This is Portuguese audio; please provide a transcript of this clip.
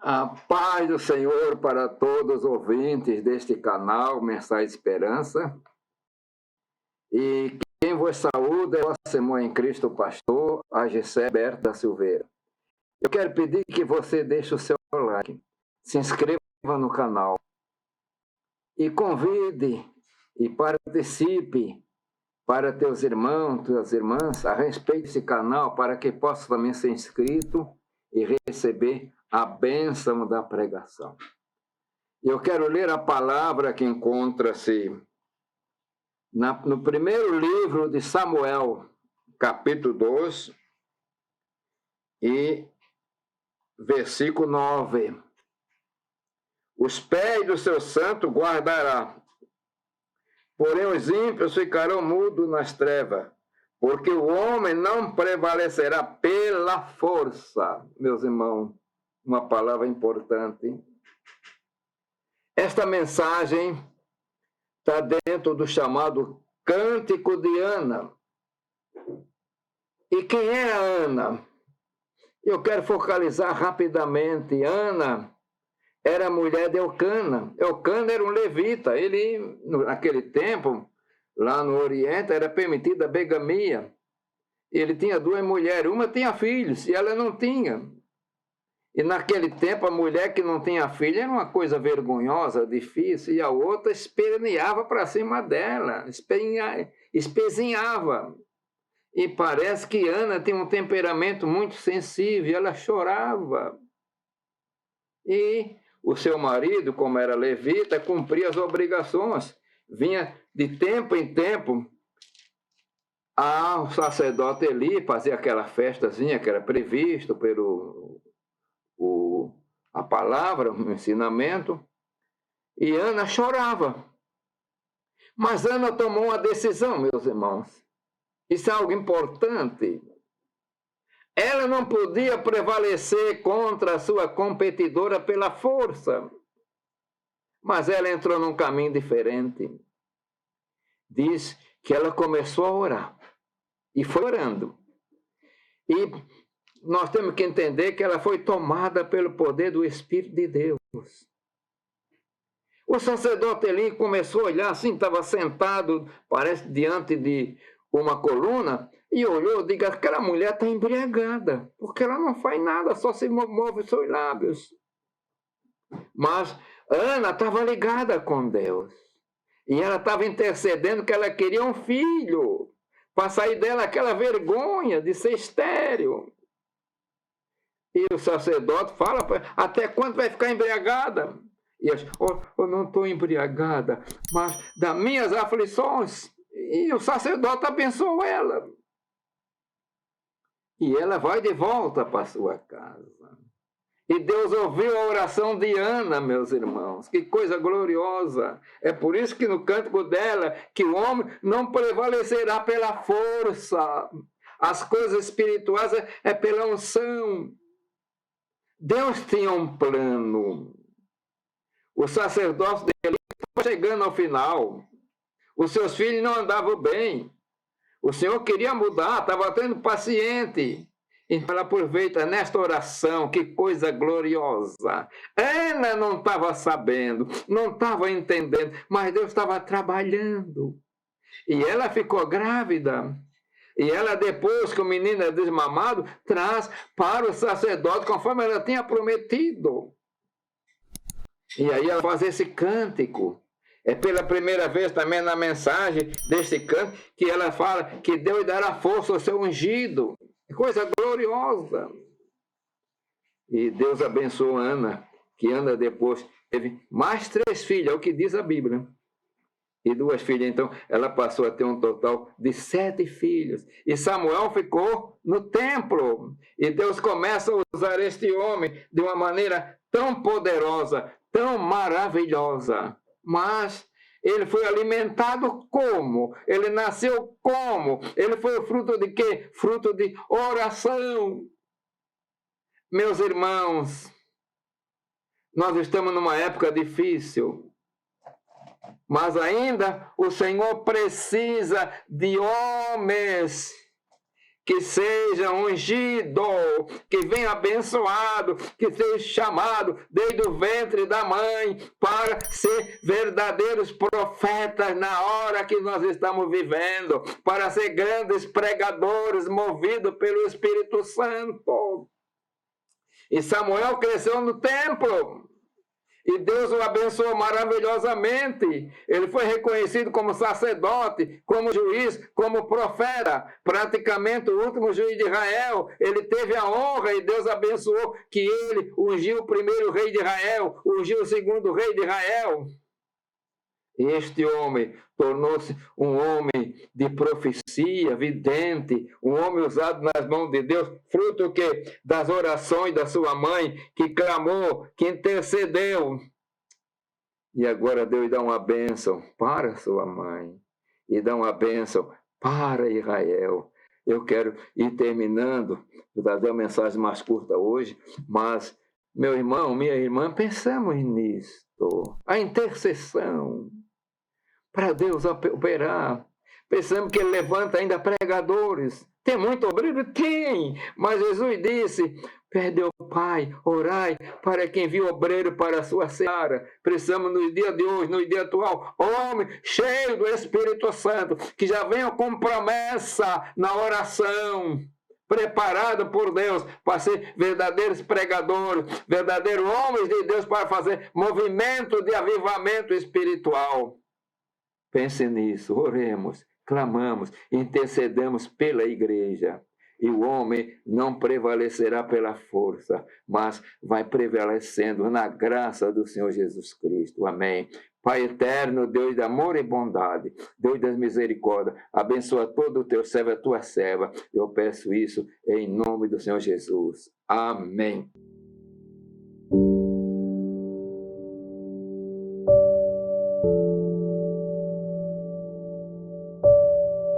A paz do Senhor para todos os ouvintes deste canal Mensagem de Esperança. E quem vos saúda é o vosso irmão em Cristo, pastor Agissé Berta Silveira. Eu quero pedir que você deixe o seu like, se inscreva no canal e convide e participe para teus irmãos, tuas irmãs, a respeito desse canal, para que possa também ser inscrito e receber a bênção da pregação. Eu quero ler a palavra que encontra-se no primeiro livro de Samuel, capítulo 2, e versículo 9. Os pés do seu santo guardará, porém os ímpios ficarão mudos nas trevas, porque o homem não prevalecerá pela força. Meus irmãos, uma palavra importante. Esta mensagem está dentro do chamado Cântico de Ana. E quem é a Ana? Eu quero focalizar rapidamente. Ana era mulher de Elcana. Elcana era um levita. Ele, naquele tempo, lá no Oriente, era permitida a bigamia. Ele tinha duas mulheres. Uma tinha filhos e ela não tinha. E naquele tempo, a mulher que não tinha filho era uma coisa vergonhosa, difícil, e a outra esperneava para cima dela, espezinhava. E parece que Ana tinha um temperamento muito sensível, ela chorava. E o seu marido, como era levita, cumpria as obrigações. Vinha de tempo em tempo ao sacerdote Eli, fazia aquela festazinha que era previsto pelo a palavra, o ensinamento, e Ana chorava. Mas Ana tomou uma decisão, meus irmãos. Isso é algo importante. Ela não podia prevalecer contra a sua competidora pela força, mas ela entrou num caminho diferente. Diz que ela começou a orar, e foi orando. E nós temos que entender que ela foi tomada pelo poder do Espírito de Deus. O sacerdote Eli começou a olhar assim, estava sentado, parece, diante de uma coluna, e olhou e disse, aquela mulher está embriagada, porque ela não faz nada, só se move os seus lábios. Mas Ana estava ligada com Deus, e ela estava intercedendo que ela queria um filho, para sair dela aquela vergonha de ser estéril. E o sacerdote fala, até quando vai ficar embriagada? E eu não estou embriagada, mas das minhas aflições. E o sacerdote abençoou ela. E ela vai de volta para sua casa. E Deus ouviu a oração de Ana, meus irmãos. Que coisa gloriosa. É por isso que no cântico dela, que o homem não prevalecerá pela força. As coisas espirituais é pela unção. Deus tinha um plano. O sacerdócio dele estava chegando ao final. Os seus filhos não andavam bem. O Senhor queria mudar, estava tendo paciente. Então ela aproveita nesta oração, que coisa gloriosa. Ela não estava sabendo, não estava entendendo, mas Deus estava trabalhando. E ela ficou grávida. E ela, depois que o menino é desmamado, traz para o sacerdote, conforme ela tinha prometido. E aí ela faz esse cântico. É pela primeira vez também na mensagem desse cântico que ela fala que Deus dará força ao seu ungido. Coisa gloriosa. E Deus abençoou Ana, que Ana depois teve mais 3 filhas, é o que diz a Bíblia. E 2 filhas, então, ela passou a ter um total de 7 filhos. E Samuel ficou no templo. E Deus começa a usar este homem de uma maneira tão poderosa, tão maravilhosa. Mas ele foi alimentado como? Ele nasceu como? Ele foi fruto de quê? Fruto de oração. Meus irmãos, nós estamos numa época difícil. Mas ainda o Senhor precisa de homens que seja ungido, que venha abençoado, que seja chamado desde o ventre da mãe para ser verdadeiros profetas na hora que nós estamos vivendo, para ser grandes pregadores movidos pelo Espírito Santo. E Samuel cresceu no templo. E Deus o abençoou maravilhosamente. Ele foi reconhecido como sacerdote, como juiz, como profeta. Praticamente o último juiz de Israel. Ele teve a honra e Deus abençoou que ele ungiu o primeiro rei de Israel, ungiu o segundo rei de Israel. Este homem tornou-se um homem de profecia, vidente, um homem usado nas mãos de Deus, fruto das orações da sua mãe, que clamou, que intercedeu. E agora Deus dá uma bênção para sua mãe, e dá uma bênção para Israel. Eu quero ir terminando, vou dar uma mensagem mais curta hoje, mas, meu irmão, minha irmã, pensamos nisto, a intercessão, para Deus operar. Pensamos que Ele levanta ainda pregadores. Tem muito obreiro? Tem. Mas Jesus disse, pede ao Pai, orai para quem envia obreiro para a sua seara. Precisamos no dia de hoje, no dia atual, homem cheio do Espírito Santo, que já venha com promessa na oração, preparado por Deus para ser verdadeiros pregadores, verdadeiros homens de Deus para fazer movimento de avivamento espiritual. Pense nisso, oremos, clamamos, intercedemos pela igreja. E o homem não prevalecerá pela força, mas vai prevalecendo na graça do Senhor Jesus Cristo. Amém. Pai eterno, Deus de amor e bondade, Deus das misericórdias, abençoa todo o teu servo e a tua serva. Eu peço isso em nome do Senhor Jesus. Amém.